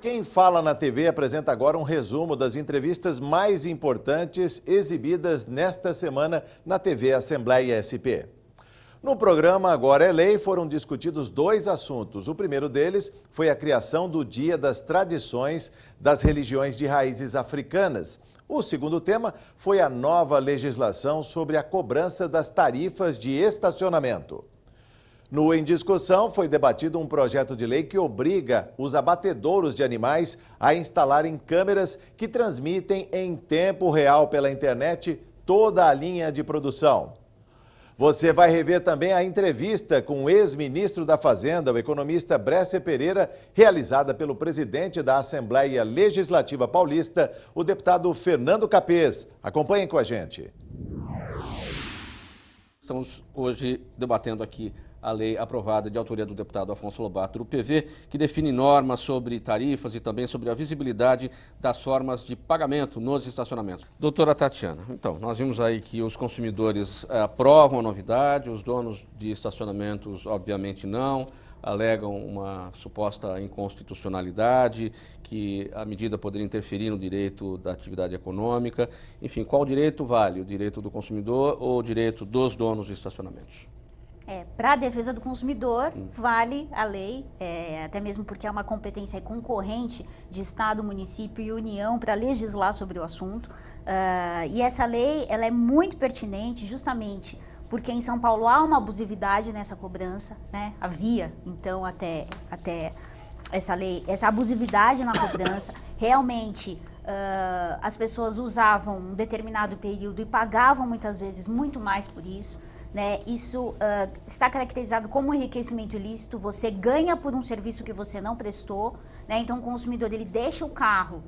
Quem Fala na TV apresenta agora um resumo das entrevistas mais importantes exibidas nesta semana na TV Assembleia SP. No programa Agora é Lei foram discutidos dois assuntos. O primeiro deles foi a criação do Dia das Tradições das Religiões de Raízes Africanas. O segundo tema foi a nova legislação sobre a cobrança das tarifas de estacionamento. No Em Discussão, foi debatido um projeto de lei que obriga os abatedouros de animais a instalarem câmeras que transmitem em tempo real pela internet toda a linha de produção. Você vai rever também a entrevista com o ex-ministro da Fazenda, o economista Bresser Pereira, realizada pelo presidente da Assembleia Legislativa Paulista, o deputado Fernando Capês. Acompanhem com a gente. Estamos hoje debatendo aqui a lei aprovada de autoria do deputado Afonso Lobato, do PV, que define normas sobre tarifas e também sobre a visibilidade das formas de pagamento nos estacionamentos. Doutora Tatiana, então, nós vimos aí que os consumidores aprovam a novidade, os donos de estacionamentos, obviamente, não, alegam uma suposta inconstitucionalidade, que a medida poderia interferir no direito da atividade econômica. Enfim, qual direito vale? O direito do consumidor ou o direito dos donos de estacionamentos? Para a defesa do consumidor, vale a lei, até mesmo porque é uma competência concorrente de Estado, município e União para legislar sobre o assunto. E essa lei ela é muito pertinente justamente porque em São Paulo há uma abusividade nessa cobrança, né? Havia, então, até essa lei, essa abusividade na cobrança. Realmente, as pessoas usavam um determinado período e pagavam muitas vezes muito mais por isso. Né? Isso está caracterizado como enriquecimento ilícito, você ganha por um serviço que você não prestou, né? Então o consumidor ele deixa o carro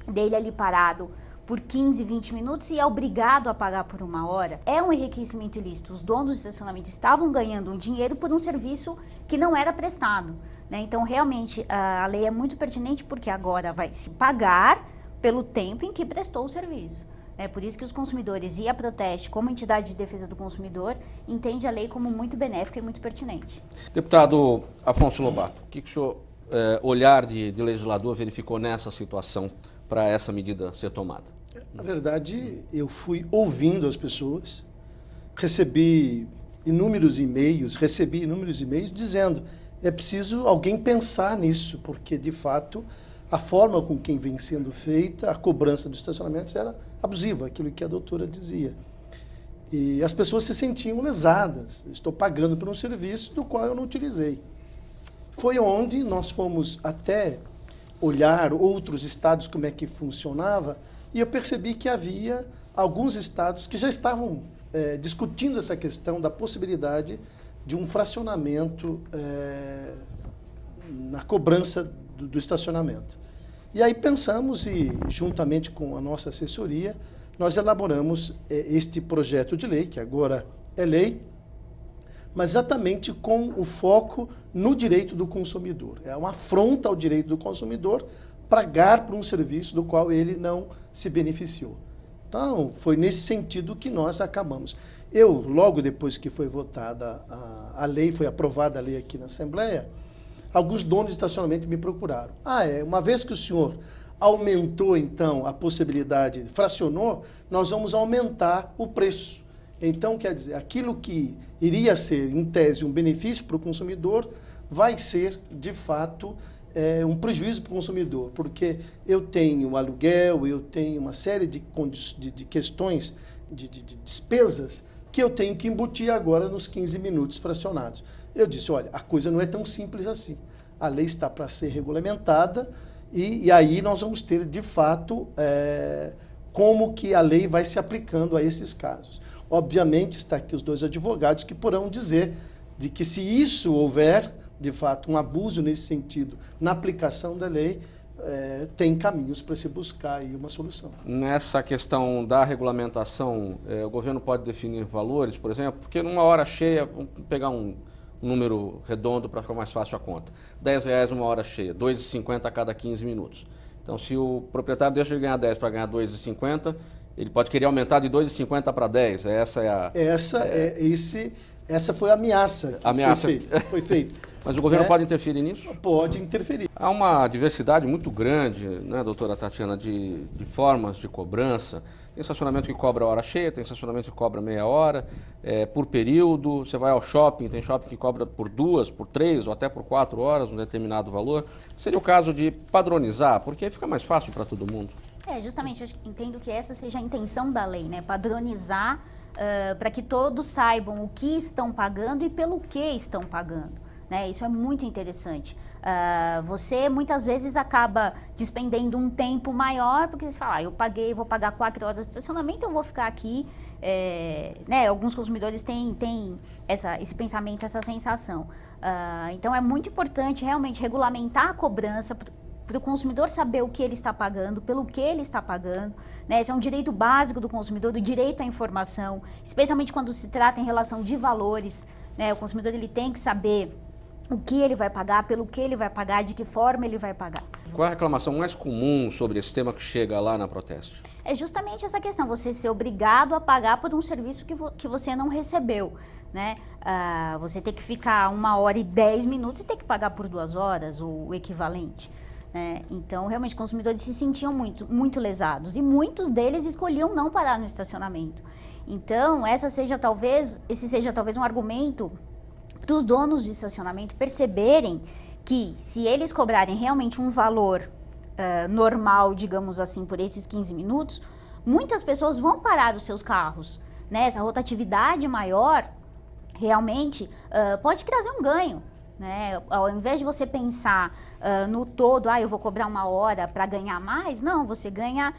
dele ali parado por 15, 20 minutos e é obrigado a pagar por 1 hora. É um enriquecimento ilícito, os donos do estacionamento estavam ganhando um dinheiro por um serviço que não era prestado, né? Então realmente a lei é muito pertinente porque agora vai se pagar pelo tempo em que prestou o serviço. É por isso que os consumidores e a Proteste, como entidade de defesa do consumidor, entende a lei como muito benéfica e muito pertinente. Deputado Afonso Lobato, o que o senhor, olhar de legislador, verificou nessa situação para essa medida ser tomada? Na verdade, eu fui ouvindo as pessoas, recebi inúmeros e-mails dizendo é preciso alguém pensar nisso, porque, de fato, a forma com que vem sendo feita a cobrança do estacionamento era abusiva, aquilo que a doutora dizia. E as pessoas se sentiam lesadas. Estou pagando por um serviço do qual eu não utilizei. Foi onde nós fomos até olhar outros estados como é que funcionava e eu percebi que havia alguns estados que já estavam discutindo essa questão da possibilidade de um fracionamento na cobrança do estacionamento. E aí pensamos e, juntamente com a nossa assessoria, nós elaboramos este projeto de lei, que agora é lei, mas exatamente com o foco no direito do consumidor. É uma afronta ao direito do consumidor pagar por um serviço do qual ele não se beneficiou. Então, foi nesse sentido que nós acabamos. Eu, logo depois que foi votada a lei, foi aprovada a lei aqui na Assembleia, alguns donos de estacionamento me procuraram. Uma vez que o senhor aumentou, então, a possibilidade, fracionou, nós vamos aumentar o preço. Então, quer dizer, aquilo que iria ser, em tese, um benefício para o consumidor, vai ser, de fato, um prejuízo para o consumidor, porque eu tenho aluguel, eu tenho uma série de questões, de despesas, que eu tenho que embutir agora nos 15 minutos fracionados. Eu disse, olha, a coisa não é tão simples assim. A lei está para ser regulamentada e aí nós vamos ter, de fato, como que a lei vai se aplicando a esses casos. Obviamente, está aqui os dois advogados que poderão dizer de que se isso houver, de fato, um abuso nesse sentido na aplicação da lei, tem caminhos para se buscar aí uma solução. Nessa questão da regulamentação, o governo pode definir valores, por exemplo, porque numa hora cheia, vamos pegar um número redondo para ficar mais fácil a conta. R$10 uma hora cheia, R$2,50 a cada 15 minutos. Então, se o proprietário deixa de ganhar 10 para ganhar R$2,50, ele pode querer aumentar de 2,50 para 10. Esse Essa foi a ameaça que foi feita. Mas o governo pode interferir nisso? Pode interferir. Há uma diversidade muito grande, né, doutora Tatiana, de formas de cobrança. Tem estacionamento que cobra hora cheia, tem estacionamento que cobra meia hora, por período. Você vai ao shopping, tem shopping que cobra por 2, por 3 ou até por 4 horas um determinado valor. Seria o caso de padronizar, porque aí fica mais fácil para todo mundo. Justamente, eu entendo que essa seja a intenção da lei, né? Padronizar para que todos saibam o que estão pagando e pelo que estão pagando. Né? Isso é muito interessante. Você muitas vezes acaba despendendo um tempo maior, porque você fala, eu paguei, vou pagar 4 horas de estacionamento, eu vou ficar aqui. Né? Alguns consumidores têm esse pensamento, essa sensação. Então é muito importante realmente regulamentar a cobrança para o consumidor saber o que ele está pagando, pelo que ele está pagando. Né? Esse é um direito básico do consumidor, o direito à informação, especialmente quando se trata em relação de valores. Né? O consumidor ele tem que saber o que ele vai pagar, pelo que ele vai pagar, de que forma ele vai pagar. Qual a reclamação mais comum sobre esse tema que chega lá na Proteste? É justamente essa questão, você ser obrigado a pagar por um serviço que você não recebeu. Né? Você ter que ficar 1 hora e 10 minutos e ter que pagar por 2 horas, ou o equivalente. Então, realmente, os consumidores se sentiam muito lesados e muitos deles escolhiam não parar no estacionamento. Então, esse seja talvez um argumento para os donos de estacionamento perceberem que se eles cobrarem realmente um valor normal, digamos assim, por esses 15 minutos, muitas pessoas vão parar os seus carros. Né? Essa rotatividade maior realmente pode trazer um ganho. Né? Ao invés de você pensar no todo, eu vou cobrar 1 hora para ganhar mais, não, você ganha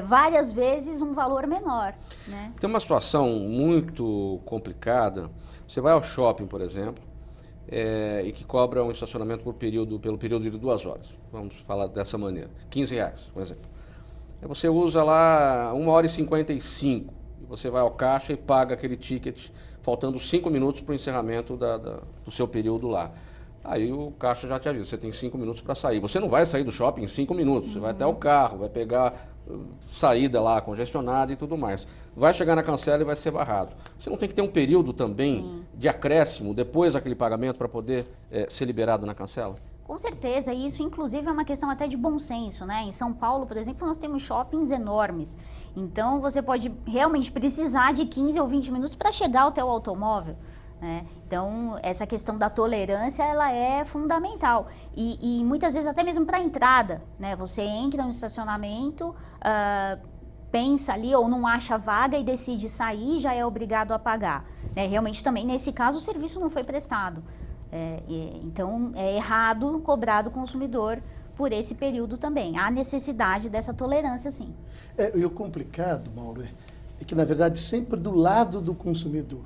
várias vezes um valor menor. Né? Tem uma situação muito complicada. Você vai ao shopping, por exemplo, e que cobra um estacionamento pelo período de 2 horas. Vamos falar dessa maneira. R$15, por exemplo. Aí você usa lá 1 hora e 55. E você vai ao caixa e paga aquele ticket faltando 5 minutos para o encerramento do seu período lá. Aí o caixa já te avisa, você tem 5 minutos para sair. Você não vai sair do shopping em 5 minutos, você vai até o carro, vai pegar saída lá congestionada e tudo mais. Vai chegar na cancela e vai ser barrado. Você não tem que ter um período também de acréscimo depois daquele pagamento para poder ser liberado na cancela? Com certeza, e isso inclusive é uma questão até de bom senso, né? Em São Paulo, por exemplo, nós temos shoppings enormes. Então, você pode realmente precisar de 15 ou 20 minutos para chegar ao teu automóvel. Né? Então, essa questão da tolerância, ela é fundamental. E muitas vezes até mesmo para a entrada. Né? Você entra no estacionamento, pensa ali ou não acha vaga e decide sair, já é obrigado a pagar. Né? Realmente também, nesse caso, o serviço não foi prestado. Então, é errado cobrar do consumidor por esse período também. Há necessidade dessa tolerância, sim. E o complicado, Mauro, é que, na verdade, sempre do lado do consumidor.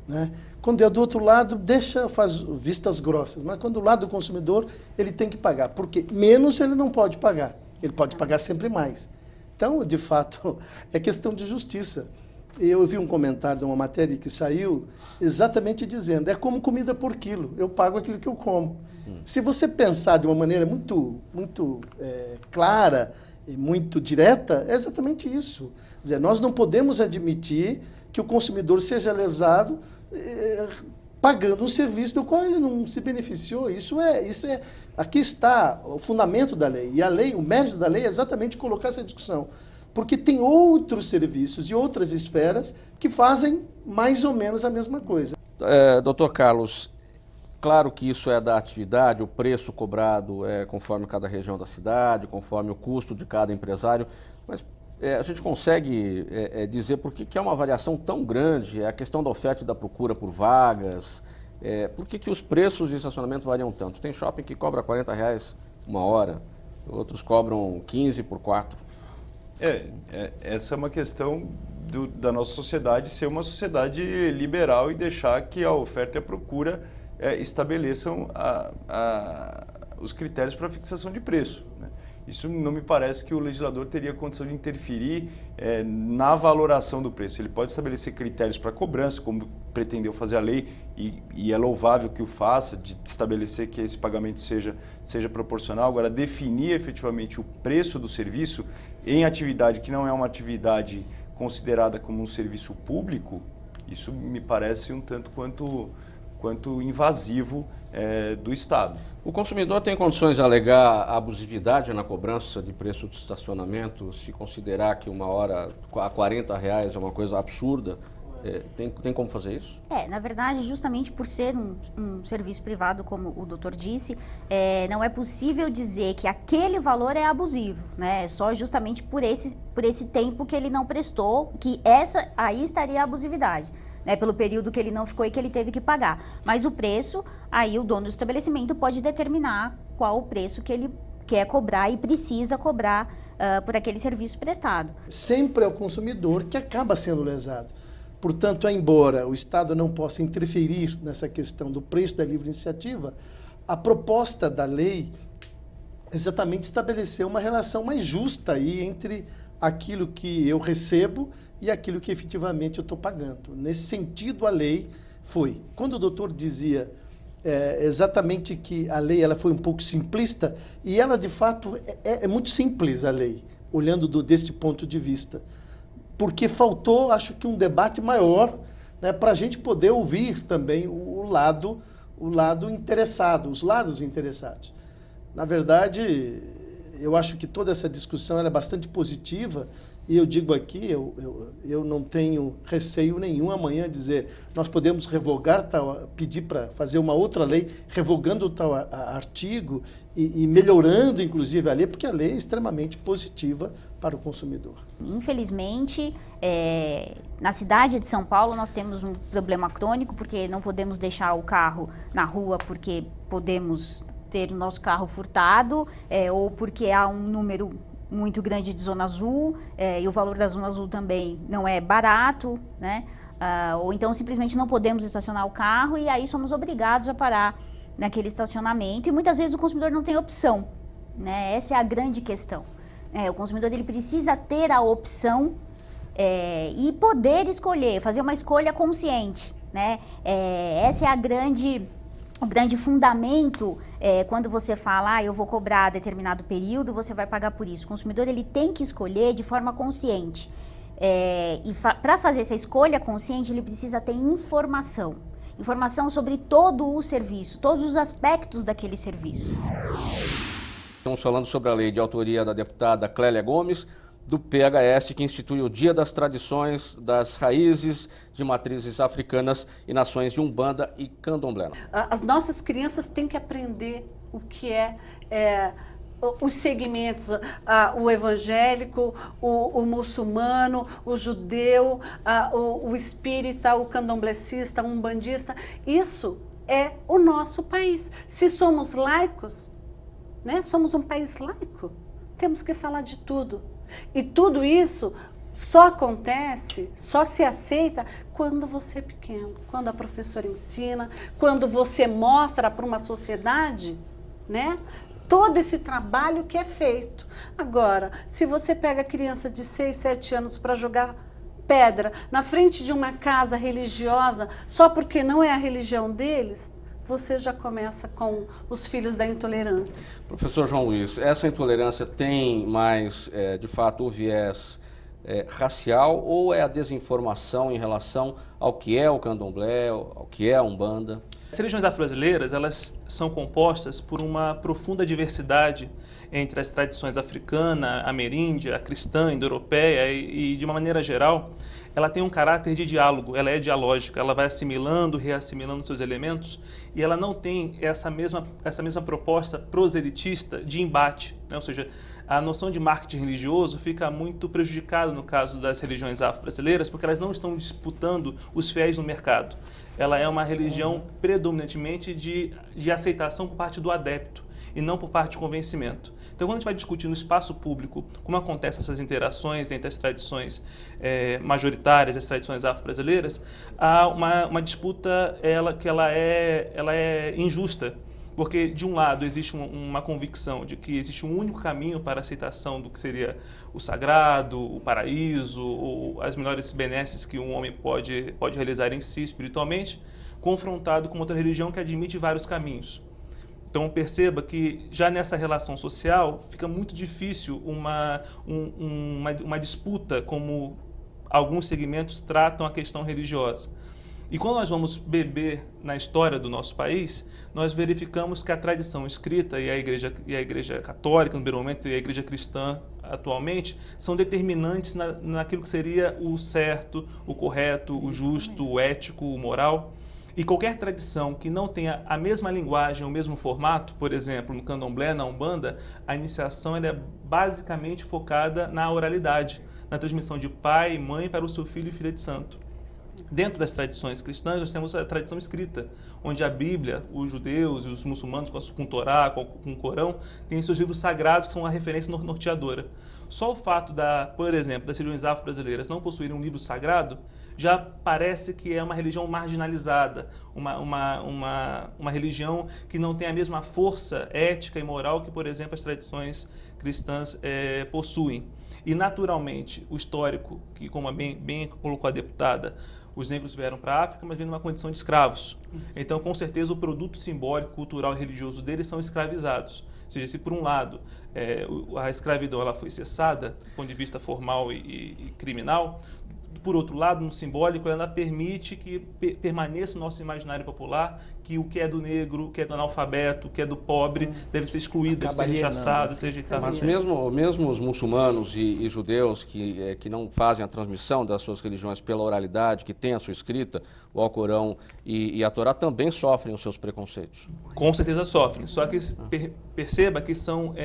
Né? Quando é do outro lado, faz vistas grossas, mas quando do lado do consumidor, ele tem que pagar, porque menos ele não pode pagar, ele pode pagar sempre mais. Então, de fato, é questão de justiça. Eu vi um comentário de uma matéria que saiu exatamente dizendo, é como comida por quilo, eu pago aquilo que eu como. Se você pensar de uma maneira muito clara e muito direta, é exatamente isso. Quer dizer, nós não podemos admitir que o consumidor seja lesado pagando um serviço do qual ele não se beneficiou. Aqui está o fundamento da lei. E a lei, o mérito da lei é exatamente colocar essa discussão. Porque tem outros serviços e outras esferas que fazem mais ou menos a mesma coisa. Doutor Carlos, claro que isso é da atividade, o preço cobrado é conforme cada região da cidade, conforme o custo de cada empresário, mas a gente consegue dizer por que há uma variação tão grande, a questão da oferta e da procura por vagas, por que os preços de estacionamento variam tanto? Tem shopping que cobra R$40 1 hora, outros cobram 15 por 4. Essa é uma questão da nossa sociedade ser uma sociedade liberal e deixar que a oferta e a procura estabeleçam os critérios para a fixação de preço. Né? Isso não me parece que o legislador teria condição de interferir na valoração do preço. Ele pode estabelecer critérios para cobrança, como pretendeu fazer a lei, e é louvável que o faça, de estabelecer que esse pagamento seja proporcional. Agora, definir efetivamente o preço do serviço em atividade que não é uma atividade considerada como um serviço público, Isso me parece um tanto quanto invasivo do Estado. O consumidor tem condições de alegar abusividade na cobrança de preço de estacionamento, se considerar que uma hora a R$40 é uma coisa absurda? Tem como fazer isso? Na verdade, justamente por ser um serviço privado, como o doutor disse, não é possível dizer que aquele valor é abusivo, né? Só justamente por esse tempo que ele não prestou, que aí estaria a abusividade, né? Pelo período que ele não ficou e que ele teve que pagar. Mas o preço, aí o dono do estabelecimento pode determinar qual o preço que ele quer cobrar e precisa cobrar por aquele serviço prestado. Sempre é o consumidor que acaba sendo lesado. Portanto, embora o Estado não possa interferir nessa questão do preço da livre iniciativa, a proposta da lei exatamente estabeleceu uma relação mais justa aí entre aquilo que eu recebo e aquilo que efetivamente eu estou pagando. Nesse sentido, a lei foi. Quando o doutor dizia exatamente que a lei ela foi um pouco simplista, e ela de fato é muito simples a lei, olhando deste ponto de vista. Porque faltou, acho que, um debate maior, né, para a gente poder ouvir também o lado interessado, os lados interessados. Na verdade, eu acho que toda essa discussão ela é bastante positiva, e eu digo aqui, eu não tenho receio nenhum amanhã dizer nós podemos revogar pedir para fazer uma outra lei, revogando tal artigo e melhorando, inclusive, a lei, porque a lei é extremamente positiva para o consumidor. Infelizmente, na cidade de São Paulo, nós temos um problema crônico, porque não podemos deixar o carro na rua porque podemos ter o nosso carro furtado, ou porque há um número muito grande de zona azul, e o valor da zona azul também não é barato, né? Ou então simplesmente não podemos estacionar o carro e aí somos obrigados a parar naquele estacionamento, e muitas vezes o consumidor não tem opção, né? Essa é a grande questão. O consumidor ele precisa ter a opção e poder escolher, fazer uma escolha consciente, né? Essa é o grande fundamento quando você fala, eu vou cobrar determinado período, você vai pagar por isso. O consumidor ele tem que escolher de forma consciente. E para fazer essa escolha consciente, ele precisa ter informação. Informação sobre todo o serviço, todos os aspectos daquele serviço. Estamos falando sobre a lei de autoria da deputada Clélia Gomes, do PHS, que institui o Dia das Tradições das Raízes de Matrizes Africanas e Nações de Umbanda e Candomblé. As nossas crianças têm que aprender o que os segmentos, o evangélico, o muçulmano, o judeu, o espírita, o candomblecista, o umbandista. Isso é o nosso país. Se somos laicos, né, somos um país laico, temos que falar de tudo. E tudo isso só acontece, só se aceita quando você é pequeno, quando a professora ensina, quando você mostra para uma sociedade, né, todo esse trabalho que é feito. Agora, se você pega a criança de 6, 7 anos para jogar pedra na frente de uma casa religiosa, só porque não é a religião deles, você já começa com os filhos da intolerância. Professor João Luiz, essa intolerância tem mais, de fato, o viés racial, ou é a desinformação em relação ao que é o candomblé, ao que é a Umbanda? As religiões afro-brasileiras, elas são compostas por uma profunda diversidade entre as tradições africana, ameríndia, cristã, indo-europeia e, de uma maneira geral, ela tem um caráter de diálogo, ela é dialógica, ela vai assimilando, reassimilando seus elementos, e ela não tem essa mesma proposta proselitista de embate, né? Ou seja, a noção de marketing religioso fica muito prejudicada no caso das religiões afro-brasileiras, porque elas não estão disputando os fiéis no mercado. Ela é uma religião predominantemente de aceitação por parte do adepto e não por parte de convencimento. Então, quando a gente vai discutir no espaço público como acontecem essas interações entre as tradições majoritárias e as tradições afro-brasileiras, há uma disputa que ela é injusta. Porque, de um lado, existe uma convicção de que existe um único caminho para a aceitação do que seria o sagrado, o paraíso, ou as melhores benesses que um homem pode realizar em si espiritualmente, confrontado com outra religião que admite vários caminhos. Então, perceba que, já nessa relação social, fica muito difícil uma disputa como alguns segmentos tratam a questão religiosa. E quando nós vamos beber na história do nosso país, nós verificamos que a tradição escrita e a igreja católica, no primeiro momento, e a igreja cristã atualmente, são determinantes naquilo que seria o certo, o correto, o justo, o ético, o moral. E qualquer tradição que não tenha a mesma linguagem, o mesmo formato, por exemplo, no candomblé, na Umbanda, a iniciação ela é basicamente focada na oralidade, na transmissão de pai e mãe para o seu filho e filha de santo. Dentro das tradições cristãs, nós temos a tradição escrita, onde a Bíblia, os judeus e os muçulmanos com o Torá, com o Corão, têm seus livros sagrados que são uma referência norteadora. Só o fato, por exemplo, das religiões afro-brasileiras não possuírem um livro sagrado, já parece que é uma religião marginalizada, uma religião que não tem a mesma força ética e moral que, por exemplo, as tradições cristãs possuem. E, naturalmente, o histórico, que, como bem colocou a deputada, os negros vieram para a África, mas vêm numa condição de escravos. Então, com certeza, o produto simbólico, cultural e religioso deles são escravizados. Ou seja, se por um lado a escravidão ela foi cessada, do ponto de vista formal e criminal, por outro lado, no simbólico, ela permite que permaneça no nosso imaginário popular que o que é do negro, o que é do analfabeto, o que é do pobre, deve ser excluído, deve ser rechaçado, deve ser rejeitado. Mas mesmo os muçulmanos e judeus que não fazem a transmissão das suas religiões pela oralidade, que têm a sua escrita, o Alcorão e a Torá, também sofrem os seus preconceitos. Com certeza sofrem, só que perceba que são,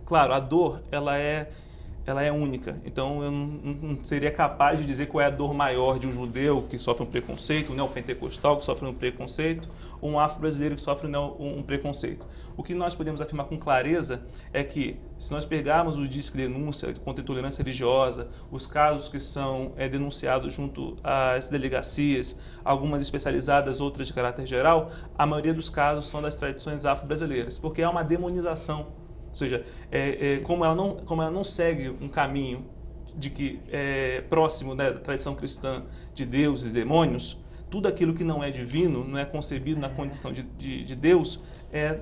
claro, a dor, ela é única. Então, eu não seria capaz de dizer qual é a dor maior de um judeu que sofre um preconceito, um neopentecostal que sofre um preconceito, ou um afro-brasileiro que sofre um preconceito. O que nós podemos afirmar com clareza é que, se nós pegarmos os discos de denúncia contra a intolerância religiosa, os casos que são denunciados junto às delegacias, algumas especializadas, outras de caráter geral, a maioria dos casos são das tradições afro-brasileiras, porque há uma demonização. Ou seja, como ela não segue um caminho de que próximo da tradição cristã de deuses e demônios, tudo aquilo que não é divino, não é concebido na condição de Deus, é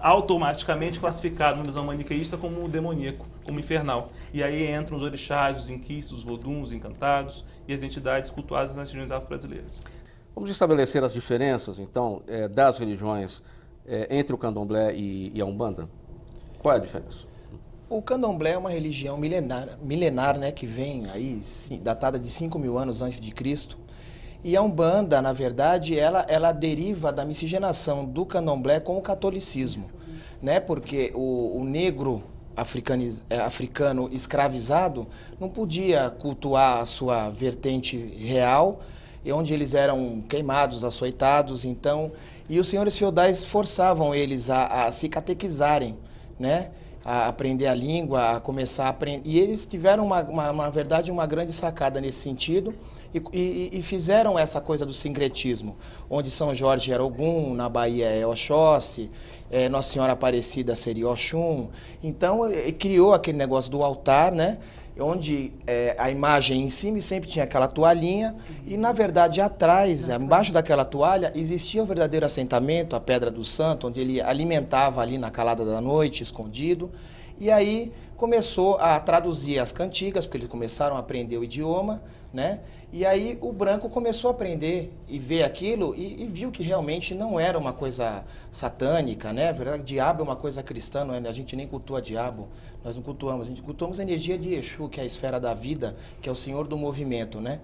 automaticamente classificado numa visão maniqueísta como demoníaco, como infernal. E aí entram os orixás, os inquis, os voduns, os encantados e as entidades cultuadas nas regiões afro-brasileiras. Vamos estabelecer as diferenças, então, das religiões entre o candomblé e a Umbanda? Qual é a diferença? O candomblé é uma religião milenar, né, que vem aí, datada de 5.000 anos antes de Cristo. E a Umbanda, na verdade, ela deriva da miscigenação do candomblé com o catolicismo, né, porque o negro africano escravizado não podia cultuar a sua vertente real, onde eles eram queimados, açoitados, então, e os senhores feudais forçavam eles a se catequizarem, né? A aprender a língua, a começar a aprender. E eles tiveram, na verdade, uma grande sacada nesse sentido e fizeram essa coisa do sincretismo, onde São Jorge era Ogum, na Bahia é Oxóssi, Nossa Senhora Aparecida seria Oxum. Então, criou aquele negócio do altar, né? Onde a imagem em cima sempre tinha aquela toalhinha e, na verdade, atrás, embaixo daquela toalha, existia o verdadeiro assentamento, a Pedra do Santo, onde ele alimentava ali na calada da noite, escondido. E aí começou a traduzir as cantigas, porque eles começaram a aprender o idioma, né? E aí o branco começou a aprender e ver aquilo e viu que realmente não era uma coisa satânica, né? O diabo é uma coisa cristã, não é? A gente nem cultua diabo, nós não cultuamos, a gente cultuamos a energia de Exu, que é a esfera da vida, que é o senhor do movimento, né?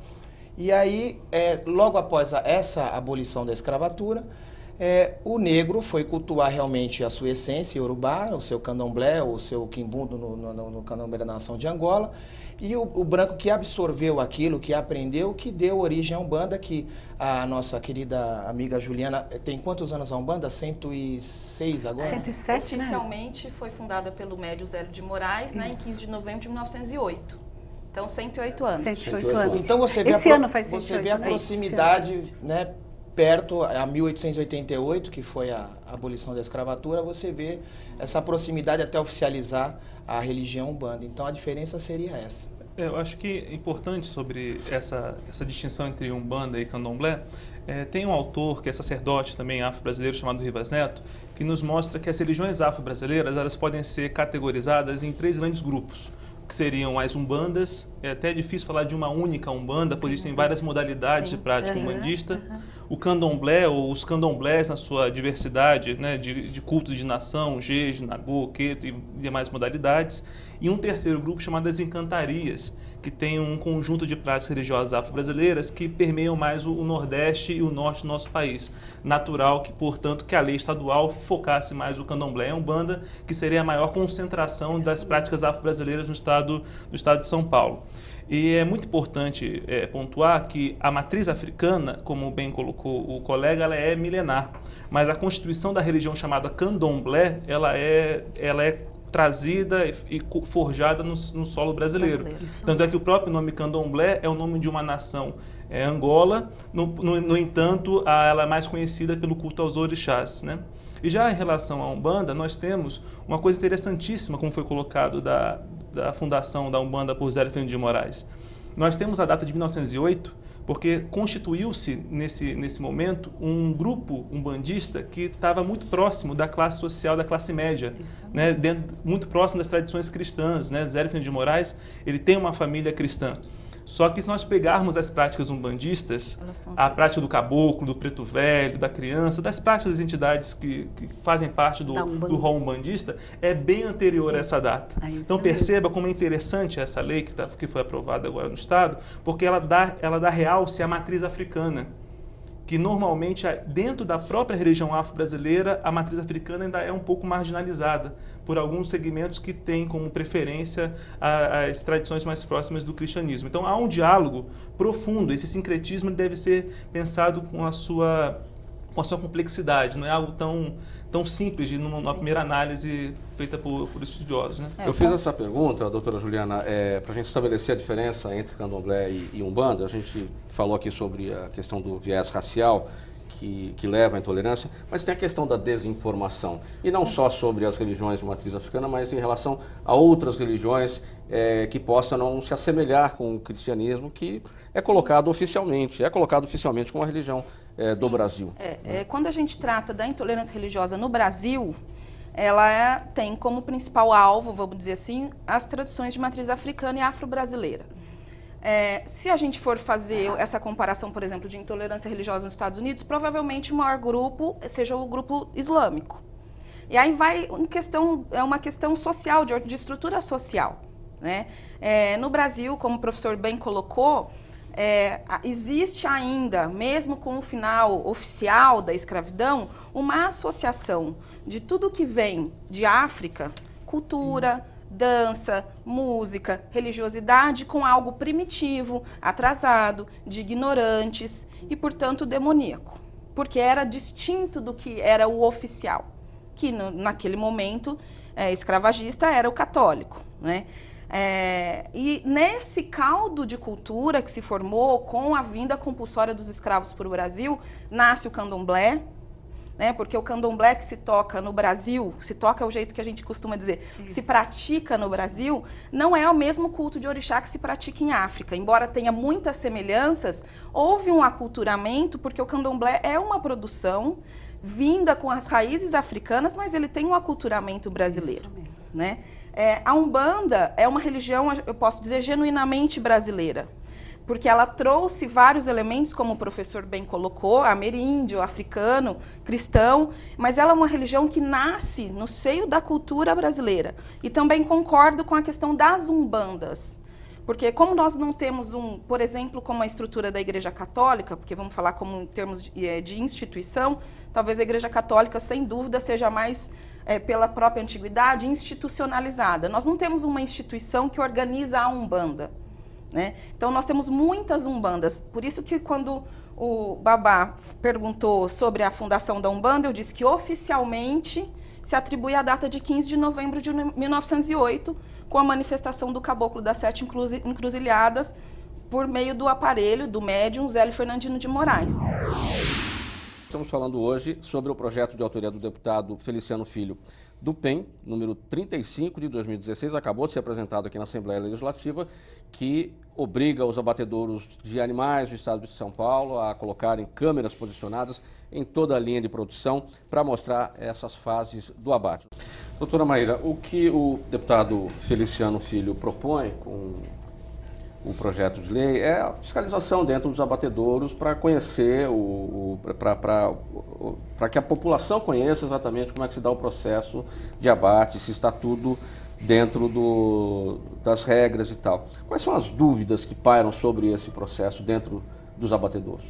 E aí, logo após essa abolição da escravatura, o negro foi cultuar realmente a sua essência iorubá, o seu candomblé, o seu quimbundo no candomblé da nação de Angola, e o branco que absorveu aquilo, que aprendeu, que deu origem à Umbanda, que a nossa querida amiga Juliana, tem quantos anos a Umbanda? 106 agora? 107, né? Oficialmente foi fundada pelo Médio Zélio de Moraes, né, em 15 de novembro de 1908. Então, 108 anos. 108 anos. Então você vê Esse ano faz 108. Você vê a proximidade, né, perto, a 1888, que foi a abolição da escravatura, você vê essa proximidade até oficializar a religião Umbanda. Então, a diferença seria essa. Eu acho que é importante sobre essa distinção entre Umbanda e Candomblé. Tem um autor que é sacerdote também afro-brasileiro chamado Rivas Neto, que nos mostra que as religiões afro-brasileiras elas podem ser categorizadas em 3 grandes grupos, que que seriam as umbandas. É até difícil falar de uma única umbanda, pois existem várias modalidades de prática umbandista. O candomblé, ou os candomblés na sua diversidade, né, de cultos de nação, jeje, nagô, queto e demais modalidades. E um terceiro grupo chamado as encantarias, que tem um conjunto de práticas religiosas afro-brasileiras que permeiam mais o Nordeste e o Norte do nosso país. Natural que, portanto, que a lei estadual focasse mais o candomblé e a umbanda, que seria a maior concentração das práticas afro-brasileiras no estado de São Paulo. E é muito importante pontuar que a matriz africana, como bem colocou o colega, ela é milenar, mas a constituição da religião chamada candomblé, ela é trazida e forjada no solo brasileiro. Tanto é que o próprio nome candomblé é o nome de uma nação Angola, no entanto, ela é mais conhecida pelo culto aos orixás, né? E já em relação à Umbanda, nós temos uma coisa interessantíssima, como foi colocado da fundação da Umbanda por Zélio Fernandes de Moraes. Nós temos a data de 1908, porque constituiu-se nesse momento um grupo umbandista que estava muito próximo da classe social, da classe média, né, muito próximo das tradições cristãs, né? Zélio Fernandes de Moraes, ele tem uma família cristã. Só que se nós pegarmos as práticas umbandistas, a prática do caboclo, do preto velho, da criança, das práticas das entidades que fazem parte do rol umbandista, é bem anterior a essa data. Então perceba como é interessante essa lei que foi aprovada agora no Estado, porque ela dá realce à matriz africana, que normalmente dentro da própria religião afro-brasileira, a matriz africana ainda é um pouco marginalizada por alguns segmentos que têm como preferência as tradições mais próximas do cristianismo. Então há um diálogo profundo, esse sincretismo deve ser pensado com a sua complexidade, não é algo tão simples de numa primeira análise feita por estudiosos, né? Eu fiz essa pergunta, doutora Juliana, para a gente estabelecer a diferença entre candomblé e umbanda. A gente falou aqui sobre a questão do viés racial que leva à intolerância, mas tem a questão da desinformação. E não só sobre as religiões de matriz africana, mas em relação a outras religiões que possam não se assemelhar com o cristianismo, que é colocado oficialmente como a religião do Brasil. Quando a gente trata da intolerância religiosa no Brasil, ela tem como principal alvo, vamos dizer assim, as tradições de matriz africana e afro-brasileira. Se a gente for fazer essa comparação, por exemplo, de intolerância religiosa nos Estados Unidos, provavelmente o maior grupo seja o grupo islâmico. E aí vai uma questão social, de estrutura social, né? No Brasil, como o professor bem colocou, existe ainda, mesmo com o final oficial da escravidão, uma associação de tudo que vem de África, cultura, dança, música, religiosidade, com algo primitivo, atrasado, de ignorantes e, portanto, demoníaco. Porque era distinto do que era o oficial, que naquele momento escravagista era o católico, né? E nesse caldo de cultura que se formou com a vinda compulsória dos escravos para o Brasil, nasce o candomblé, né? Porque o candomblé que se toca no Brasil, se toca é o jeito que a gente costuma dizer, se pratica no Brasil, não é o mesmo culto de orixá que se pratica em África. Embora tenha muitas semelhanças, houve um aculturamento, porque o candomblé é uma produção vinda com as raízes africanas, mas ele tem um aculturamento brasileiro. Isso mesmo. Né? A Umbanda é uma religião, eu posso dizer, genuinamente brasileira, porque ela trouxe vários elementos, como o professor bem colocou, ameríndio, africano, cristão, mas ela é uma religião que nasce no seio da cultura brasileira. E também concordo com a questão das umbandas, porque como nós não temos por exemplo, como a estrutura da Igreja Católica, porque vamos falar como em termos de instituição, talvez a Igreja Católica, sem dúvida, seja mais, pela própria antiguidade, institucionalizada. Nós não temos uma instituição que organiza a Umbanda, né? Então, nós temos muitas umbandas. Por isso que quando o Babá perguntou sobre a fundação da Umbanda, eu disse que oficialmente se atribui a data de 15 de novembro de 1908, com a manifestação do Caboclo das Sete Encruzilhadas, por meio do aparelho do médium Zélio Fernandino de Moraes. Estamos falando hoje sobre o projeto de autoria do deputado Feliciano Filho do PEN, número 35 de 2016, acabou de ser apresentado aqui na Assembleia Legislativa, que obriga os abatedouros de animais do estado de São Paulo a colocarem câmeras posicionadas em toda a linha de produção para mostrar essas fases do abate. Doutora Maíra, o que o deputado Feliciano Filho propõe com o projeto de lei é a fiscalização dentro dos abatedouros para conhecer, para que a população conheça exatamente como é que se dá o processo de abate, se está tudo dentro das regras e tal. Quais são as dúvidas que pairam sobre esse processo dentro dos abatedouros?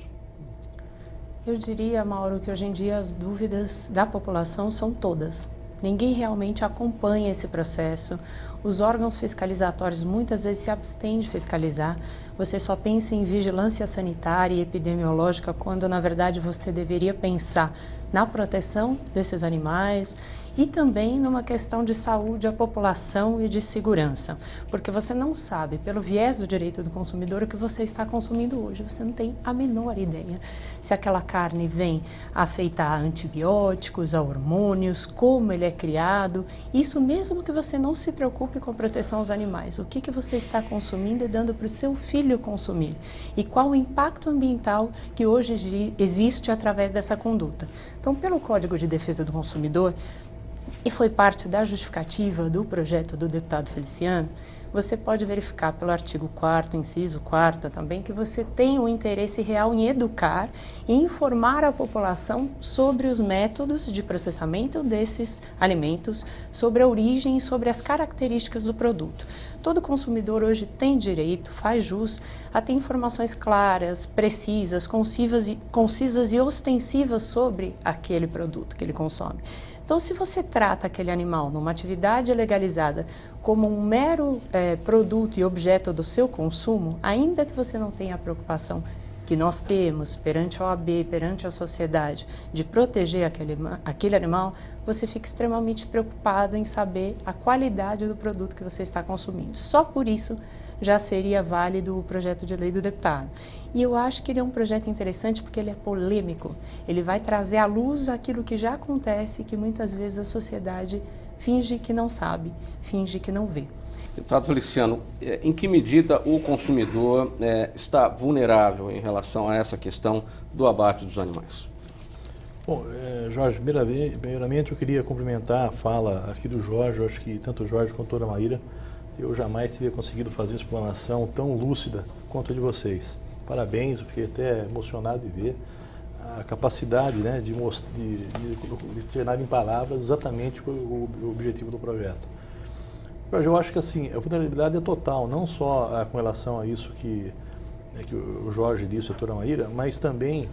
Eu diria, Mauro, que hoje em dia as dúvidas da população são todas. Ninguém realmente acompanha esse processo. Os órgãos fiscalizatórios muitas vezes se abstêm de fiscalizar. Você só pensa em vigilância sanitária e epidemiológica quando, na verdade, você deveria pensar na proteção desses animais e também numa questão de saúde à população e de segurança. Porque você não sabe, pelo viés do direito do consumidor, o que você está consumindo hoje. Você não tem a menor ideia se aquela carne vem afeitar a antibióticos, a hormônios, como ele é criado. Isso mesmo que você não se preocupe com proteção aos animais. O que você está consumindo e dando para o seu filho consumir? E qual o impacto ambiental que hoje existe através dessa conduta? Então, pelo Código de Defesa do Consumidor, e foi parte da justificativa do projeto do deputado Feliciano, você pode verificar pelo artigo 4º, inciso 4º também, que você tem um interesse real em educar e informar a população sobre os métodos de processamento desses alimentos, sobre a origem e sobre as características do produto. Todo consumidor hoje tem direito, faz jus, a ter informações claras, precisas, concisas e ostensivas sobre aquele produto que ele consome. Então, se você trata aquele animal numa atividade legalizada como um mero produto e objeto do seu consumo, ainda que você não tenha a preocupação que nós temos perante a OAB, perante a sociedade, de proteger aquele animal, você fica extremamente preocupado em saber a qualidade do produto que você está consumindo. Só por isso já seria válido o projeto de lei do deputado. E eu acho que ele é um projeto interessante porque ele é polêmico. Ele vai trazer à luz aquilo que já acontece e que muitas vezes a sociedade finge que não sabe, finge que não vê. Deputado Feliciano, em que medida o consumidor está vulnerável em relação a essa questão do abate dos animais? Bom, Jorge, primeiramente eu queria cumprimentar a fala aqui do Jorge. Eu acho que tanto o Jorge quanto a doutora Maíra, eu jamais teria conseguido fazer uma explanação tão lúcida quanto a de vocês. Parabéns, eu fiquei até emocionado de ver a capacidade, né, de treinar em palavras exatamente o objetivo do projeto. Jorge, eu acho que assim, a vulnerabilidade é total, não só com relação a isso que o Jorge disse, a doutora Maíra, mas também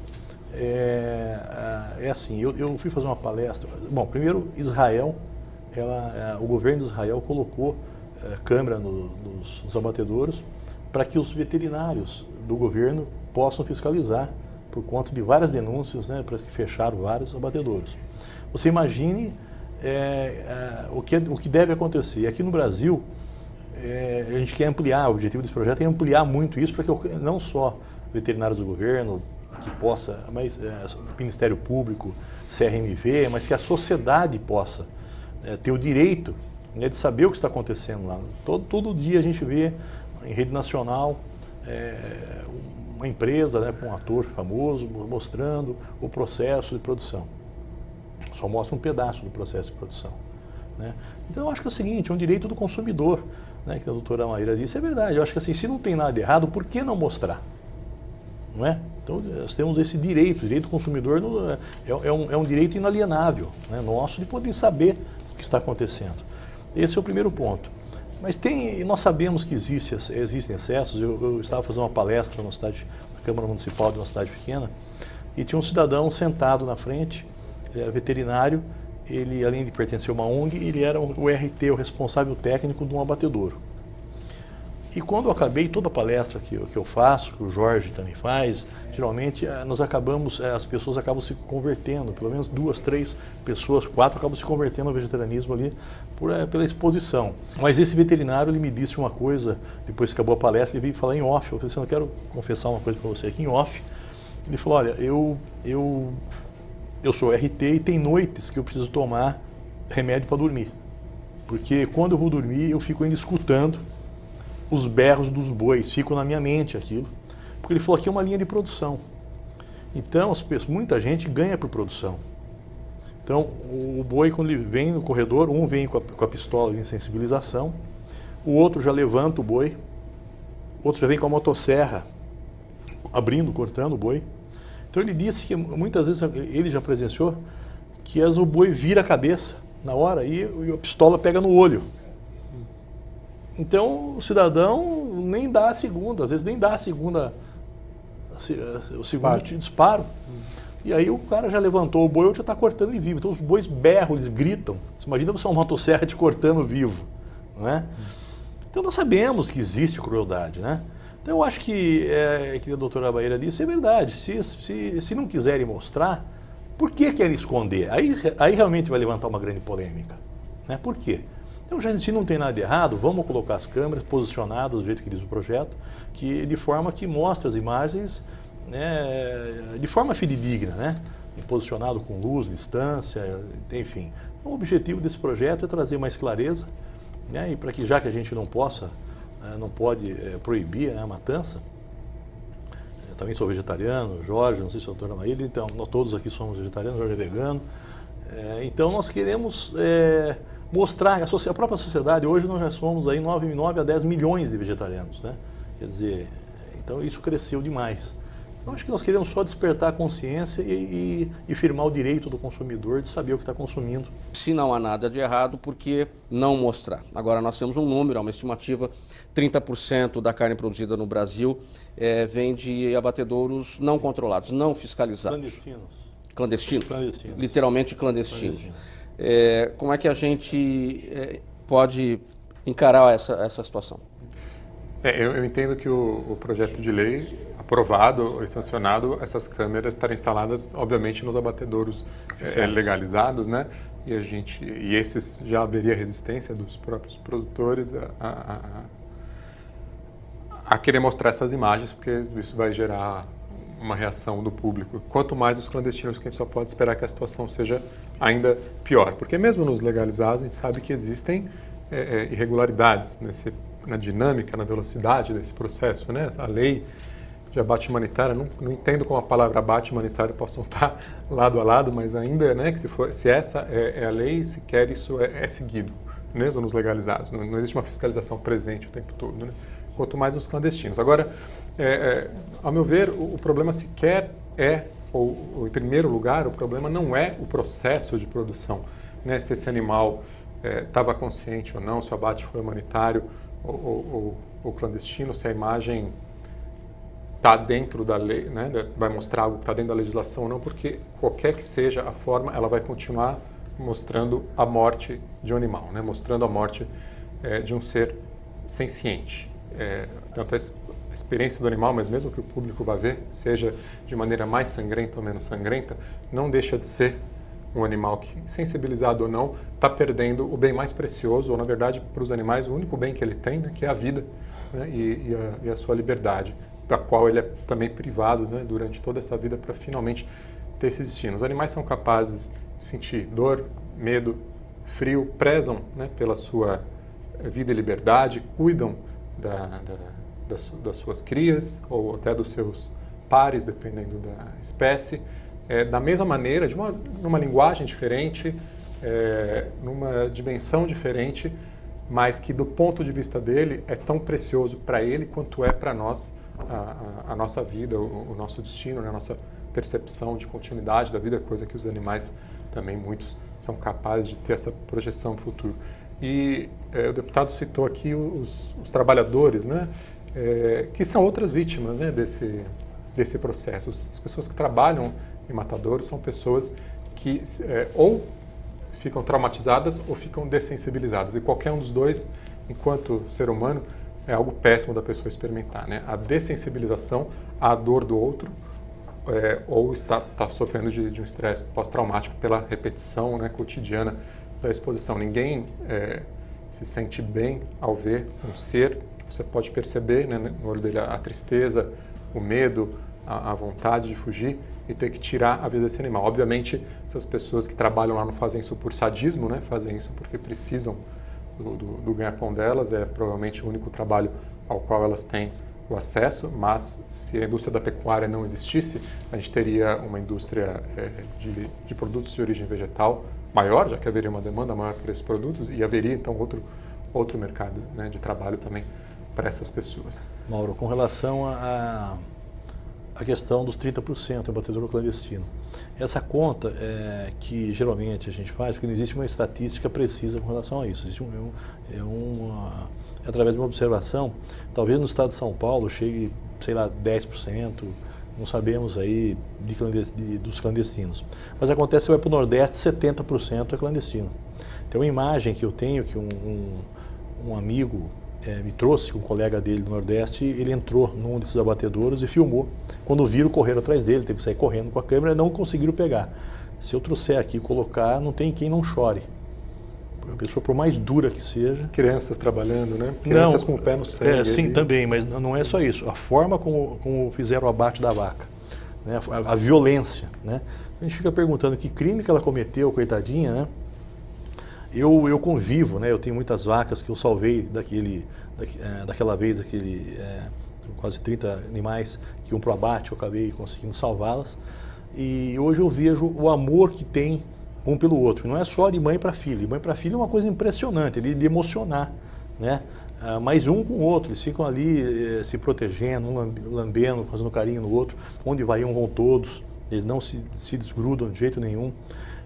assim, eu fui fazer uma palestra. Bom, primeiro, Israel, o governo de Israel colocou câmera nos abatedouros para que os veterinários do governo possam fiscalizar por conta de várias denúncias, né, para que fecharam vários abatedouros. Você imagine o que deve acontecer. E aqui no Brasil, a gente quer ampliar, o objetivo desse projeto é ampliar muito isso para que não só veterinários do governo, que possa, mas Ministério Público, CRMV, mas que a sociedade possa ter o direito, né, de saber o que está acontecendo lá. Todo dia a gente vê em rede nacional uma empresa, né, com um ator famoso mostrando o processo de produção. Só mostra um pedaço do processo de produção, né? Então eu acho que é o seguinte, é um direito do consumidor, né, que a doutora Maíra disse, é verdade. Eu acho que assim, se não tem nada de errado, por que não mostrar? Não é? Então nós temos esse direito, o direito do consumidor é um direito inalienável, né, nosso, de poder saber o que está acontecendo. Esse é o primeiro ponto. Mas nós sabemos que existem excessos. Eu estava fazendo uma palestra na Câmara Municipal de uma cidade pequena e tinha um cidadão sentado na frente, ele era veterinário, ele, além de pertencer a uma ONG, ele era o RT, o responsável técnico de um abatedouro. E quando eu acabei toda a palestra que eu faço, que o Jorge também faz, geralmente as pessoas acabam se convertendo, pelo menos 2, 3 pessoas, 4 acabam se convertendo ao vegetarianismo ali pela exposição. Mas esse veterinário, ele me disse uma coisa, depois que acabou a palestra, ele veio falar em off. Eu falei assim, eu quero confessar uma coisa para você aqui em off. Ele falou, olha, eu eu sou RT e tem noites que eu preciso tomar remédio para dormir. Porque quando eu vou dormir, eu fico ainda escutando os berros dos bois, fico na minha mente aquilo. Porque ele falou aqui é uma linha de produção. Então, muita gente ganha por produção. Então, o boi, quando ele vem no corredor, um vem com a pistola de sensibilização, o outro já levanta o boi, o outro já vem com a motosserra, abrindo, cortando o boi. Então, ele disse que muitas vezes ele já presenciou que o boi vira a cabeça na hora e a pistola pega no olho. Então, o cidadão nem dá a segunda, às vezes nem dá a segunda, o segundo disparo. E aí o cara já levantou o boi, o outro já está cortando ele vivo. Então os bois berram, eles gritam. Você imagina você uma motosserra te cortando vivo, não é? Então nós sabemos que existe crueldade, né? Então eu acho que a doutora Baeira disse, é verdade. Se não quiserem mostrar, por que querem esconder? Aí realmente vai levantar uma grande polêmica, né? Por quê? Então, se não tem nada de errado, vamos colocar as câmeras posicionadas do jeito que diz o projeto, de forma que mostre as imagens, né, de forma fidedigna, né? Posicionado com luz, distância, enfim. Então, o objetivo desse projeto é trazer mais clareza, né? E para que, já que a gente não pode proibir, né, a matança, eu também sou vegetariano, Jorge, não sei se a doutora Maíra, então nós todos aqui somos vegetarianos, Jorge é vegano, então nós queremos mostrar, a própria sociedade, hoje nós já somos aí 9 a 10 milhões de vegetarianos, né? Quer dizer, então isso cresceu demais. Então acho que nós queremos só despertar a consciência e firmar o direito do consumidor de saber o que está consumindo. Se não há nada de errado, por que não mostrar? Agora nós temos um número, uma estimativa, 30% da carne produzida no Brasil vem de abatedouros não controlados, não fiscalizados. Clandestinos. Literalmente clandestinos. Como é que a gente pode encarar essa situação? Eu entendo que o projeto de lei aprovado e sancionado, essas câmeras estarem instaladas, obviamente, nos abatedouros legalizados, né? E esses já haveria resistência dos próprios produtores a querer mostrar essas imagens, porque isso vai gerar uma reação do público. Quanto mais os clandestinos, que a gente só pode esperar que a situação seja ainda pior. Porque mesmo nos legalizados, a gente sabe que existem irregularidades na dinâmica, na velocidade desse processo, né? A lei de abate humanitário, não entendo como a palavra abate humanitário possam estar lado a lado, mas ainda, né, que se essa é a lei, sequer isso é seguido, mesmo nos legalizados. Não existe uma fiscalização presente o tempo todo, né? Quanto mais os clandestinos. Agora, ao meu ver, o problema sequer ou em primeiro lugar, o problema não é o processo de produção, né? Se esse animal estava consciente ou não, se o abate foi humanitário ou clandestino, se a imagem está dentro da lei, né? Vai mostrar algo que está dentro da legislação ou não, porque qualquer que seja a forma, ela vai continuar mostrando a morte de um animal, né? Mostrando a morte de um ser senciente. Tanto a experiência do animal, mas mesmo que o público vá ver, seja de maneira mais sangrenta ou menos sangrenta, não deixa de ser um animal que, sensibilizado ou não, está perdendo o bem mais precioso, ou na verdade, para os animais, o único bem que ele tem, né, que é a vida, né, e a sua liberdade, da qual ele é também privado, né, durante toda essa vida para finalmente ter esse destino. Os animais são capazes de sentir dor, medo, frio, prezam, né, pela sua vida e liberdade, cuidam das suas crias ou até dos seus pares, dependendo da espécie, da mesma maneira, numa linguagem diferente, numa dimensão diferente, mas que do ponto de vista dele é tão precioso para ele quanto é para nós a nossa vida, o nosso destino, né? A nossa percepção de continuidade da vida, coisa que os animais também, muitos, são capazes de ter essa projeção no futuro. E o deputado citou aqui os trabalhadores, né? Que são outras vítimas, né, desse processo. As pessoas que trabalham em matadouros são pessoas que ou ficam traumatizadas ou ficam dessensibilizadas. E qualquer um dos dois, enquanto ser humano, é algo péssimo da pessoa experimentar, né? A dessensibilização à dor do outro, ou está sofrendo de um estresse pós-traumático pela repetição, né, cotidiana da exposição. Ninguém se sente bem ao ver um ser que você pode perceber, né, no olho dele a tristeza, o medo, a vontade de fugir e ter que tirar a vida desse animal. Obviamente, essas pessoas que trabalham lá não fazem isso por sadismo, né? Fazem isso porque precisam do ganha-pão delas, é provavelmente o único trabalho ao qual elas têm o acesso, mas se a indústria da pecuária não existisse, a gente teria uma indústria de produtos de origem vegetal maior, já que haveria uma demanda maior por esses produtos, e haveria então outro mercado, né, de trabalho também para essas pessoas. Mauro, com relação a questão dos 30% do abatedouro clandestino, essa conta que geralmente a gente faz, porque não existe uma estatística precisa com relação a isso, existe através de uma observação, talvez no estado de São Paulo chegue, sei lá, 10%, não sabemos aí dos clandestinos. Mas acontece que vai para o Nordeste, 70% é clandestino. Tem uma imagem que eu tenho, que um amigo me trouxe, um colega dele do Nordeste, ele entrou num desses abatedouros e filmou. Quando viram, correram atrás dele, teve que sair correndo com a câmera e não conseguiram pegar. Se eu trouxer aqui e colocar, não tem quem não chore. A pessoa, por mais dura que seja... Crianças trabalhando, né? Crianças com o pé no sangue. Sim, também, mas não é só isso. A forma como fizeram o abate da vaca, né? A violência, né? A gente fica perguntando que crime que ela cometeu, coitadinha, né? Eu convivo, né? Eu tenho muitas vacas que eu salvei daquela vez, quase 30 animais que iam para o abate, eu acabei conseguindo salvá-las. E hoje eu vejo o amor que tem um pelo outro. Não é só de mãe para filho. De mãe para filho é uma coisa impressionante, de emocionar, né? Mas um com o outro, eles ficam ali se protegendo, um lambendo, fazendo carinho no outro. Onde vai um vão todos, eles não se desgrudam de jeito nenhum.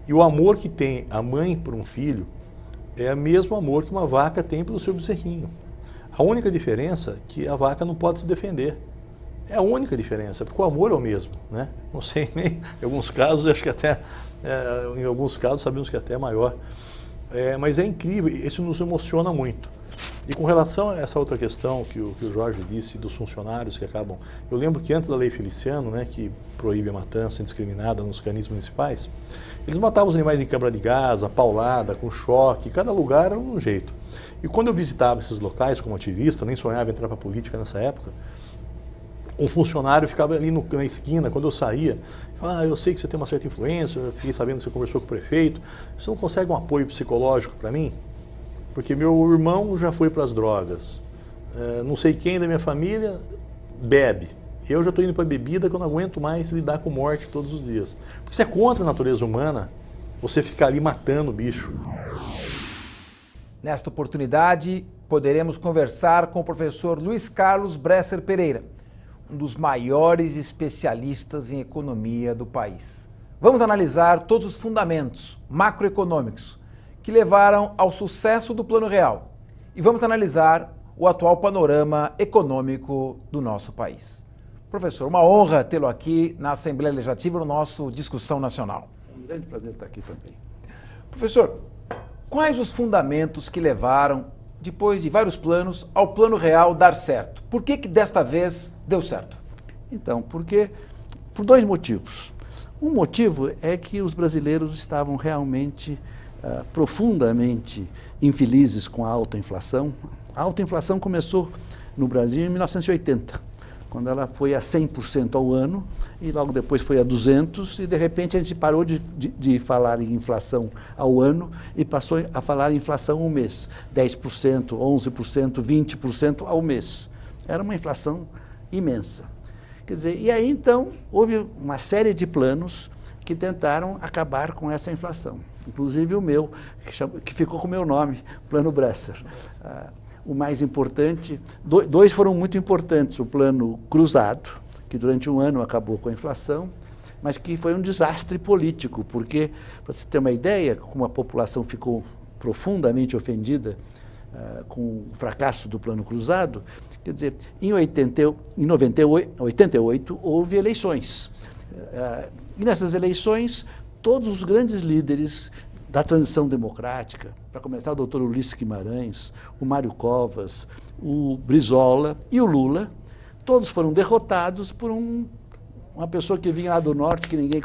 E o amor que tem a mãe por um filho é o mesmo amor que uma vaca tem pelo seu bezerrinho. A única diferença é que a vaca não pode se defender. É a única diferença, porque o amor é o mesmo, né? Não sei nem, em alguns casos, acho que até, em alguns casos sabemos que até é maior. Mas é incrível, isso nos emociona muito. E com relação a essa outra questão que o Jorge disse dos funcionários que acabam... Eu lembro que antes da Lei Feliciano, né, que proíbe a matança indiscriminada nos canis municipais, eles matavam os animais em câmara de gás, a paulada, com choque, cada lugar era um jeito. E quando eu visitava esses locais como ativista, nem sonhava em entrar para a política nessa época, um funcionário ficava ali na esquina, quando eu saía, eu sei que você tem uma certa influência, eu fiquei sabendo que você conversou com o prefeito, você não consegue um apoio psicológico para mim? Porque meu irmão já foi para as drogas, não sei quem da minha família bebe. Eu já estou indo para a bebida que eu não aguento mais lidar com morte todos os dias. Porque você é contra a natureza humana, você ficar ali matando o bicho. Nesta oportunidade, poderemos conversar com o professor Luiz Carlos Bresser Pereira, um dos maiores especialistas em economia do país. Vamos analisar todos os fundamentos macroeconômicos que levaram ao sucesso do Plano Real e vamos analisar o atual panorama econômico do nosso país. Professor, uma honra tê-lo aqui na Assembleia Legislativa, no nosso Discussão Nacional. É um grande prazer estar aqui também. Professor, quais os fundamentos que levaram, depois de vários planos, ao Plano Real dar certo? Por que desta vez deu certo? Então, por dois motivos. Um motivo é que os brasileiros estavam realmente profundamente infelizes com a alta inflação. A alta inflação começou no Brasil em 1980, quando ela foi a 100% ao ano e logo depois foi a 200% e de repente a gente parou de falar em inflação ao ano e passou a falar em inflação ao mês, 10%, 11%, 20% ao mês. Era uma inflação imensa. Quer dizer, e aí então houve uma série de planos que tentaram acabar com essa inflação. Inclusive o meu, que ficou com o meu nome, Plano Bresser. O mais importante, dois foram muito importantes, o Plano Cruzado, que durante um ano acabou com a inflação, mas que foi um desastre político, porque, para você ter uma ideia, como a população ficou profundamente ofendida com o fracasso do Plano Cruzado, quer dizer, em 88 houve eleições. E nessas eleições, todos os grandes líderes da transição democrática, para começar o doutor Ulisses Guimarães, o Mário Covas, o Brizola e o Lula, todos foram derrotados por uma pessoa que vinha lá do norte, que ninguém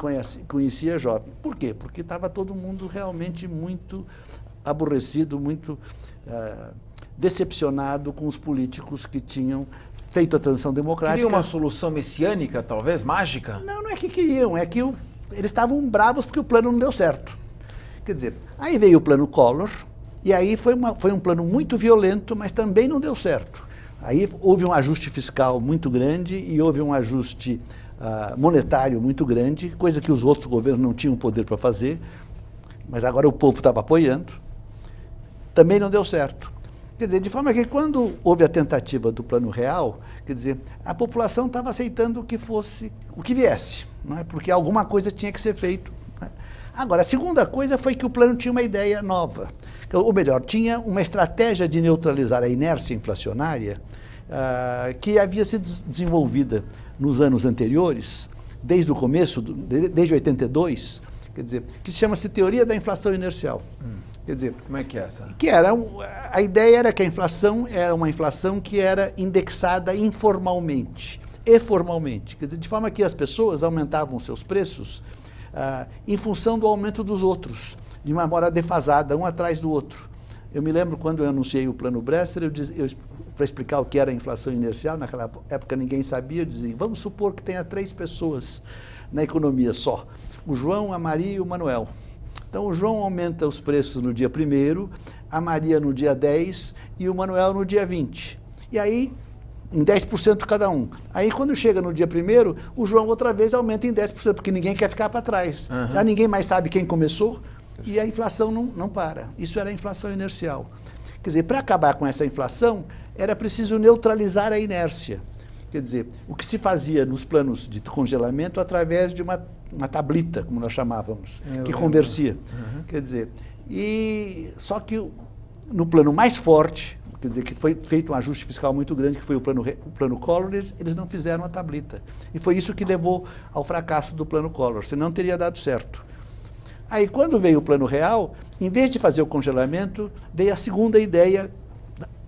conhecia, jovem. Por quê? Porque estava todo mundo realmente muito aborrecido, muito decepcionado com os políticos que tinham feito a transição democrática. Queria uma solução messiânica, talvez, mágica? Não, não é que queriam, é que eles estavam bravos porque o plano não deu certo. Quer dizer, aí veio o plano Collor, e aí foi um plano muito violento, mas também não deu certo. Aí houve um ajuste fiscal muito grande e houve um ajuste monetário muito grande, coisa que os outros governos não tinham poder para fazer, mas agora o povo estava apoiando. Também não deu certo. Quer dizer, de forma que quando houve a tentativa do Plano Real, quer dizer, a população estava aceitando que fosse o que viesse, não é? Porque alguma coisa tinha que ser feito. Não é? Agora, a segunda coisa foi que o plano tinha uma ideia nova, ou melhor, tinha uma estratégia de neutralizar a inércia inflacionária que havia sido desenvolvida nos anos anteriores, desde o começo, desde 82, quer dizer, que chama-se teoria da inflação inercial. Quer dizer, como é que é essa? A ideia era que a inflação era uma inflação que era indexada informalmente e formalmente, quer dizer, de forma que as pessoas aumentavam seus preços em função do aumento dos outros, de uma maneira defasada, um atrás do outro. Eu me lembro quando eu anunciei o Plano Bresser, para explicar o que era a inflação inercial, naquela época ninguém sabia, eu dizia, vamos supor que tenha 3 pessoas na economia só, o João, a Maria e o Manuel. Então o João aumenta os preços no dia 1º, a Maria no dia 10 e o Manuel no dia 20. E aí, em 10% cada um. Aí quando chega no dia 1º, o João outra vez aumenta em 10%, porque ninguém quer ficar para trás. Já ninguém mais sabe quem começou e a inflação não para. Isso era a inflação inercial. Quer dizer, para acabar com essa inflação, era preciso neutralizar a inércia. Quer dizer, o que se fazia nos planos de congelamento através de uma tablita, como nós chamávamos, que conversia. Quer dizer, só que no plano mais forte, quer dizer, que foi feito um ajuste fiscal muito grande, que foi o plano Collor, eles não fizeram a tablita. E foi isso que levou ao fracasso do plano Collor, senão teria dado certo. Aí, quando veio o Plano Real, em vez de fazer o congelamento, veio a segunda ideia,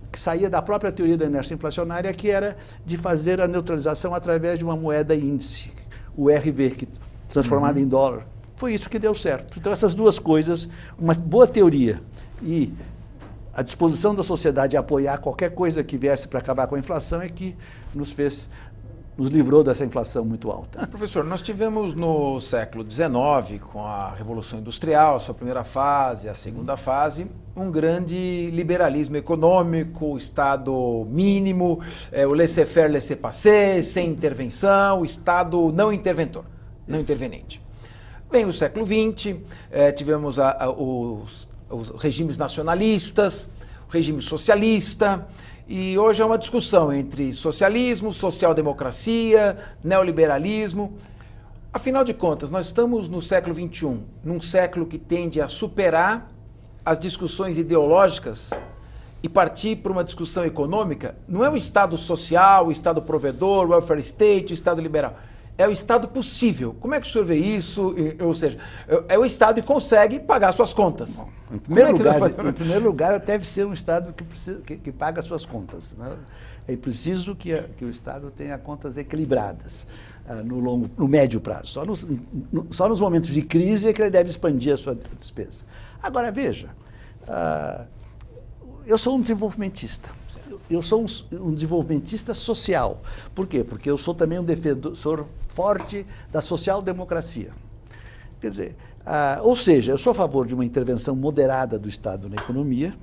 que saía da própria teoria da inércia inflacionária, que era de fazer a neutralização através de uma moeda índice, o RV, transformada em dólar. Foi isso que deu certo. Então, essas duas coisas, uma boa teoria e a disposição da sociedade a apoiar qualquer coisa que viesse para acabar com a inflação é que nos livrou dessa inflação muito alta. Professor, nós tivemos no século XIX, com a Revolução Industrial, a sua primeira fase, a segunda fase, um grande liberalismo econômico, o Estado mínimo, o laissez-faire, laissez-passer, sem intervenção, o Estado não interventor, não intervenente. Vem o século XX, tivemos os regimes nacionalistas, o regime socialista, e hoje é uma discussão entre socialismo, social-democracia, neoliberalismo. Afinal de contas, nós estamos no século XXI, num século que tende a superar as discussões ideológicas e partir para uma discussão econômica. Não é o Estado social, o Estado provedor, o welfare state, o Estado liberal. É o Estado possível. Como é que o senhor vê isso? Ou seja, é o Estado que consegue pagar suas contas. Bom, em primeiro lugar, deve ser um Estado que paga suas contas. Né? É preciso que o Estado tenha contas equilibradas no médio prazo. Só nos momentos de crise é que ele deve expandir a sua despesa. Agora, veja, eu sou um desenvolvimentista. Eu sou um desenvolvimentista social. Por quê? Porque eu sou também um defensor forte da social-democracia. Quer dizer, ou seja, eu sou a favor de uma intervenção moderada do Estado na economia,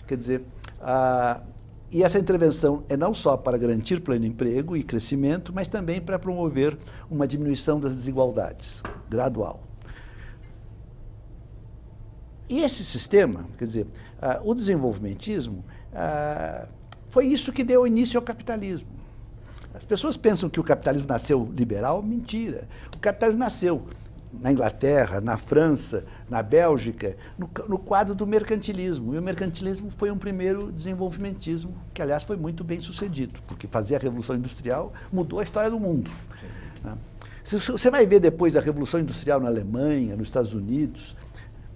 quer dizer, e essa intervenção é não só para garantir pleno emprego e crescimento, mas também para promover uma diminuição das desigualdades, gradual. E esse sistema, quer dizer, o desenvolvimentismo, foi isso que deu início ao capitalismo. As pessoas pensam que o capitalismo nasceu liberal, mentira. O capitalismo nasceu na Inglaterra, na França, na Bélgica, no quadro do mercantilismo. E o mercantilismo foi um primeiro desenvolvimentismo, que aliás foi muito bem sucedido, porque fazer a Revolução Industrial mudou a história do mundo. Você vai ver depois a Revolução Industrial na Alemanha, nos Estados Unidos,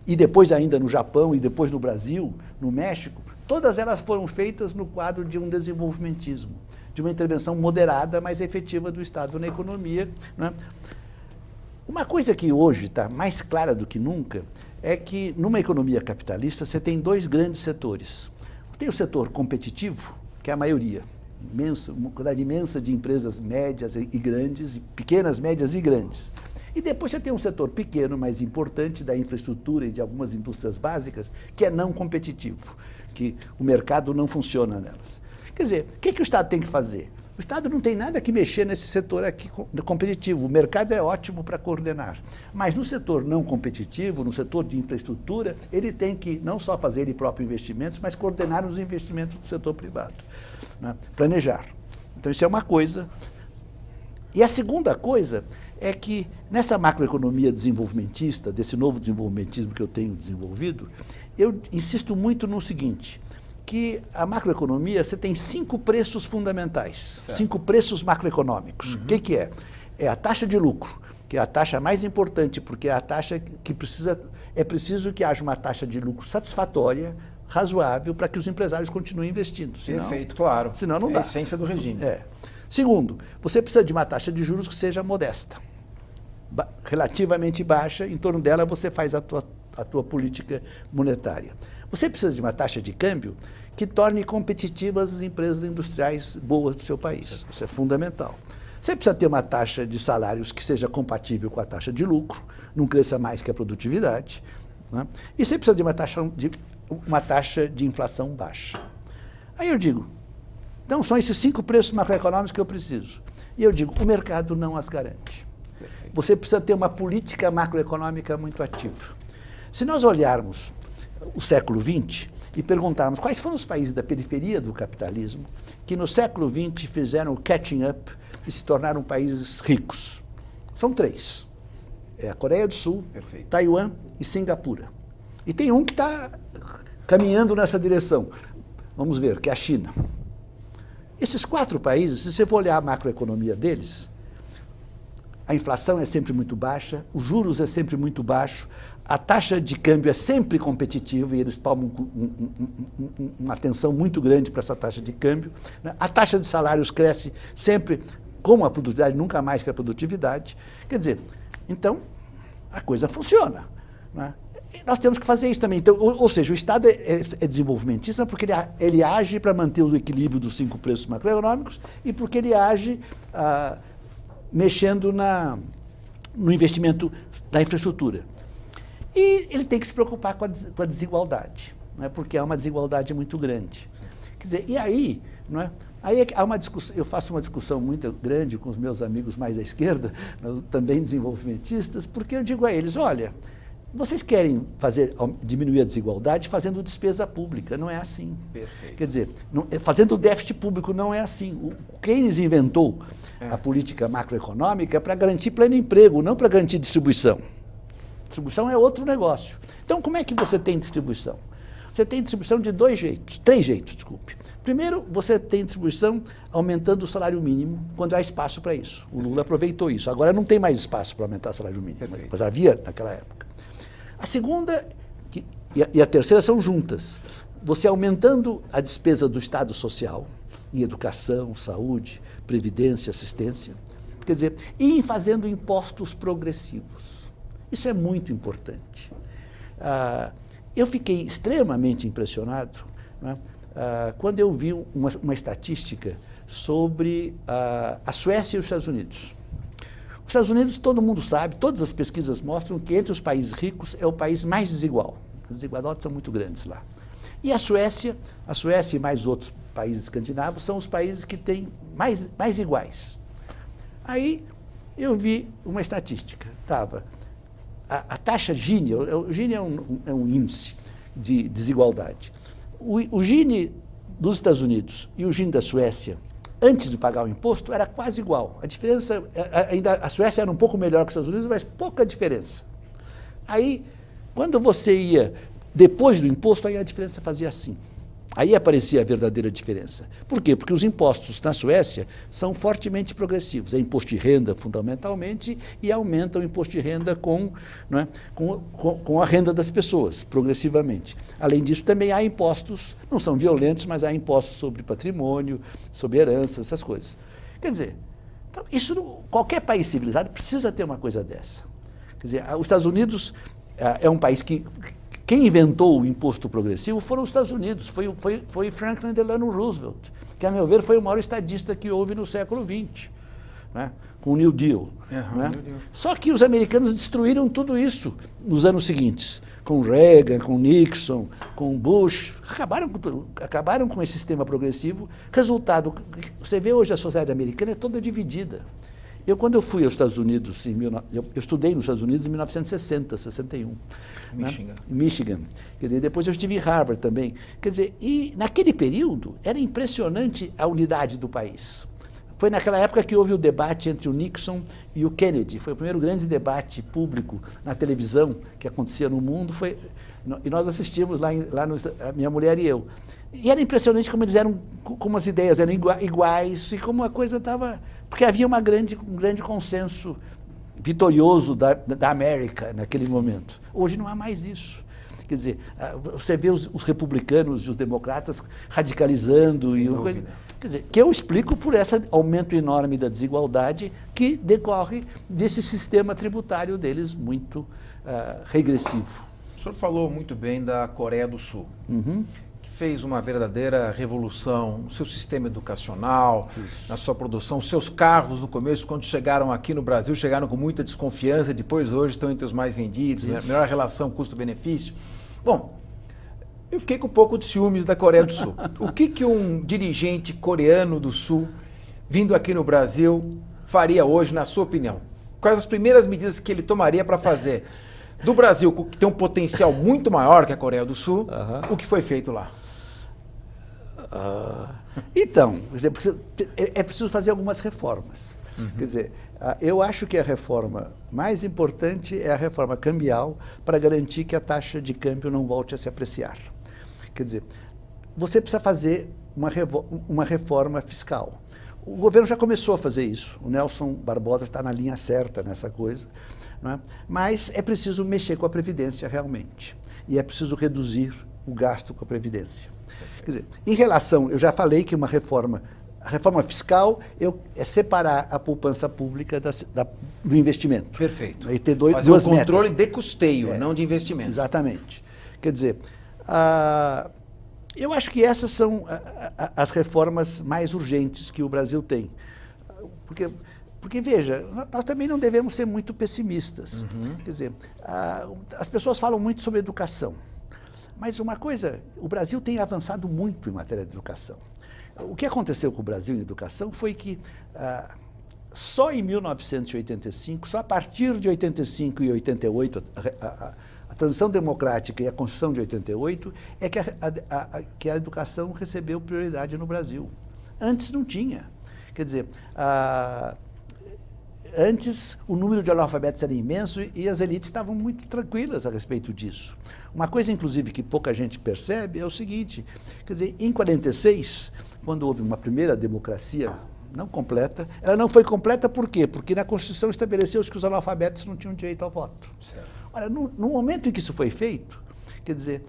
e depois ainda no Japão, e depois no Brasil, no México, todas elas foram feitas no quadro de um desenvolvimentismo, de uma intervenção moderada, mas efetiva do Estado na economia. Né? Uma coisa que hoje está mais clara do que nunca é que numa economia capitalista você tem 2 grandes setores. Tem o setor competitivo, que é a maioria, uma quantidade imensa de empresas médias e grandes, pequenas, médias e grandes. E depois você tem um setor pequeno, mas importante, da infraestrutura e de algumas indústrias básicas, que é não competitivo, que o mercado não funciona nelas. Quer dizer, o que o Estado tem que fazer? O Estado não tem nada que mexer nesse setor aqui competitivo. O mercado é ótimo para coordenar. Mas no setor não competitivo, no setor de infraestrutura, ele tem que não só fazer ele próprio investimentos, mas coordenar os investimentos do setor privado, né? Planejar. Então isso é uma coisa. E a segunda coisa é que nessa macroeconomia desenvolvimentista, desse novo desenvolvimentismo que eu tenho desenvolvido, eu insisto muito no seguinte, que a macroeconomia, você tem 5 preços fundamentais, 5 preços macroeconômicos. O que é? É a taxa de lucro, que é a taxa mais importante, porque é a taxa que é preciso que haja uma taxa de lucro satisfatória, razoável, para que os empresários continuem investindo. Senão, perfeito, claro. Senão não dá. É a essência do regime. Segundo, você precisa de uma taxa de juros que seja modesta, relativamente baixa, em torno dela você faz a tua política monetária. Você precisa de uma taxa de câmbio que torne competitivas as empresas industriais boas do seu país. Isso é fundamental. Você precisa ter uma taxa de salários que seja compatível com a taxa de lucro, não cresça mais que a produtividade, né? E você precisa de uma taxa de inflação baixa. Aí eu digo, então são esses 5 preços macroeconômicos que eu preciso. E eu digo, o mercado não as garante. Perfeito. Você precisa ter uma política macroeconômica muito ativa. Se nós olharmos o século XX e perguntarmos quais foram os países da periferia do capitalismo que no século XX fizeram o catching up e se tornaram países ricos. São 3. É a Coreia do Sul, perfeito, Taiwan e Singapura. E tem um que está caminhando nessa direção. Vamos ver, que é a China. Esses 4 países, se você for olhar a macroeconomia deles, a inflação é sempre muito baixa, os juros é sempre muito baixo, a taxa de câmbio é sempre competitiva e eles tomam uma atenção muito grande para essa taxa de câmbio, né? A taxa de salários cresce sempre com a produtividade, nunca mais que a produtividade. Quer dizer, então, a coisa funciona, né? Nós temos que fazer isso também. Então, ou seja, o Estado é desenvolvimentista porque ele age para manter o equilíbrio dos 5 preços macroeconômicos e porque ele age mexendo no investimento da infraestrutura. E ele tem que se preocupar com a desigualdade, não é? Porque há uma desigualdade muito grande. Quer dizer, e aí, não é? Aí há uma discussão, eu faço uma discussão muito grande com os meus amigos mais à esquerda, também desenvolvimentistas, porque eu digo a eles, olha, vocês querem diminuir a desigualdade fazendo despesa pública, não é assim. Perfeito. Quer dizer, fazendo déficit público não é assim. O Keynes inventou a política macroeconômica para garantir pleno emprego, não para garantir distribuição. Distribuição é outro negócio. Então, como é que você tem distribuição? Você tem distribuição de 3 jeitos, desculpe. Primeiro, você tem distribuição aumentando o salário mínimo quando há espaço para isso. O Lula aproveitou isso. Agora não tem mais espaço para aumentar o salário mínimo, mas havia naquela época. A segunda e a terceira são juntas. Você aumentando a despesa do Estado social, em educação, saúde, previdência, assistência, quer dizer, e em fazendo impostos progressivos. Isso é muito importante. Eu fiquei extremamente impressionado, né, quando eu vi uma estatística sobre a Suécia e os Estados Unidos. Os Estados Unidos, todo mundo sabe, todas as pesquisas mostram que entre os países ricos é o país mais desigual. As desigualdades são muito grandes lá. E a Suécia e mais outros países escandinavos são os países que têm mais iguais. Aí eu vi uma estatística, estava a taxa Gini, o Gini é um índice de desigualdade. O Gini dos Estados Unidos e o Gini da Suécia, antes de pagar o imposto, era quase igual. A diferença, a Suécia era um pouco melhor que os Estados Unidos, mas pouca diferença. Aí, quando você ia depois do imposto, aí a diferença fazia assim. Aí aparecia a verdadeira diferença. Por quê? Porque os impostos na Suécia são fortemente progressivos. É imposto de renda, fundamentalmente, e aumenta o imposto de renda com a renda das pessoas, progressivamente. Além disso, também há impostos, não são violentos, mas há impostos sobre patrimônio, sobre herança, essas coisas. Quer dizer, então, qualquer país civilizado precisa ter uma coisa dessa. Quer dizer, os Estados Unidos é um país que Quem inventou o imposto progressivo foram os Estados Unidos, foi Franklin Delano Roosevelt, que, a meu ver, foi o maior estadista que houve no século XX, né? Com o New Deal. Né? New Deal. Só que os americanos destruíram tudo isso nos anos seguintes, com Reagan, com Nixon, com Bush, acabaram com esse sistema progressivo. Resultado, você vê hoje a sociedade americana é toda dividida. Quando eu fui aos Estados Unidos, eu estudei nos Estados Unidos em 1960, 61. Michigan. Né? Michigan. Quer dizer, depois eu estive em Harvard também. Quer dizer, e naquele período era impressionante a unidade do país. Foi naquela época que houve o debate entre o Nixon e o Kennedy. Foi o primeiro grande debate público na televisão que acontecia no mundo. E nós assistimos lá a minha mulher e eu. E era impressionante como eles eram, como as ideias eram iguais e como a coisa estava... Porque havia um grande consenso vitorioso da América naquele momento. Hoje não há mais isso. Quer dizer, você vê os republicanos e os democratas radicalizando e uma coisa... Quer dizer, que eu explico por esse aumento enorme da desigualdade que decorre desse sistema tributário deles muito regressivo. O senhor falou muito bem da Coreia do Sul, que fez uma verdadeira revolução no seu sistema educacional, na sua produção. Os seus carros, no começo, quando chegaram aqui no Brasil, chegaram com muita desconfiança, depois hoje estão entre os mais vendidos, melhor relação custo-benefício. Bom, eu fiquei com um pouco de ciúmes da Coreia do Sul. O que um dirigente coreano do Sul, vindo aqui no Brasil, faria hoje, na sua opinião? Quais as primeiras medidas que ele tomaria para fazer do Brasil, que tem um potencial muito maior que a Coreia do Sul, o que foi feito lá? Então, é preciso fazer algumas reformas. Quer dizer, eu acho que a reforma mais importante é a reforma cambial para garantir que a taxa de câmbio não volte a se apreciar. Quer dizer, você precisa fazer uma reforma fiscal. O governo já começou a fazer isso. O Nelson Barbosa está na linha certa nessa coisa. Não é? Mas é preciso mexer com a Previdência realmente. E é preciso reduzir o gasto com a Previdência. Quer dizer, em relação, eu já falei que a reforma fiscal é separar a poupança pública do investimento. Perfeito. E ter fazer duas um controle metas. de custeio, não de investimento. Exatamente. Quer dizer, eu acho que essas são as reformas mais urgentes que o Brasil tem. Porque veja, nós também não devemos ser muito pessimistas. Quer dizer, as pessoas falam muito sobre educação. Mas uma coisa, o Brasil tem avançado muito em matéria de educação. O que aconteceu com o Brasil em educação foi que só em 1985, só a partir de 85 e 88, a transição democrática e a Constituição de 88, é que a educação recebeu prioridade no Brasil. Antes não tinha. Quer dizer, antes o número de analfabetos era imenso e as elites estavam muito tranquilas a respeito disso. Uma coisa, inclusive, que pouca gente percebe é o seguinte, quer dizer, em 46, quando houve uma primeira democracia não completa, ela não foi completa por quê? Porque na Constituição estabeleceu-se que os analfabetos não tinham direito ao voto. Certo. Ora, no momento em que isso foi feito, quer dizer,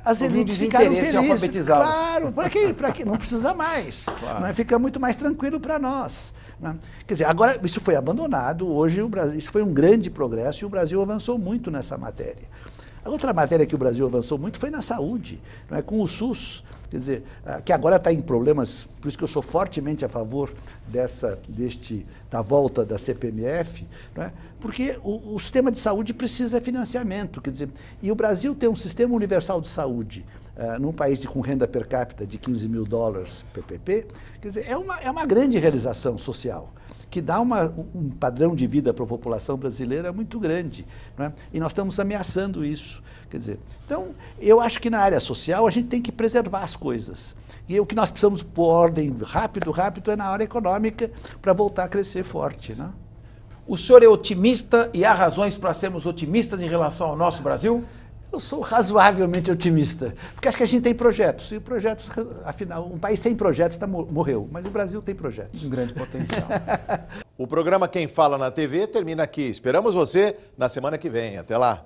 as elites ficaram felizes. Claro, para quê? Não precisa mais. Claro. Não é? Fica muito mais tranquilo para nós. Não é? Quer dizer, agora isso foi abandonado, hoje o Brasil, isso foi um grande progresso e o Brasil avançou muito nessa matéria. A outra matéria que o Brasil avançou muito foi na saúde, não é? Com o SUS, quer dizer, que agora está em problemas, por isso que eu sou fortemente a favor da volta da CPMF, não é? Porque o sistema de saúde precisa de financiamento, quer dizer, e o Brasil tem um sistema universal de saúde, num país com renda per capita de $15 mil PPP, quer dizer, é uma grande realização social, que dá um padrão de vida para a população brasileira muito grande. Não é? E nós estamos ameaçando isso. Quer dizer, então, eu acho que na área social a gente tem que preservar as coisas. E o que nós precisamos pôr ordem rápido é na área econômica para voltar a crescer forte. Né? O senhor é otimista e há razões para sermos otimistas em relação ao nosso Brasil? Eu sou razoavelmente otimista, porque acho que a gente tem projetos, e projetos, afinal, um país sem projetos morreu, mas o Brasil tem projetos. Um grande potencial. O programa Quem Fala na TV termina aqui. Esperamos você na semana que vem. Até lá.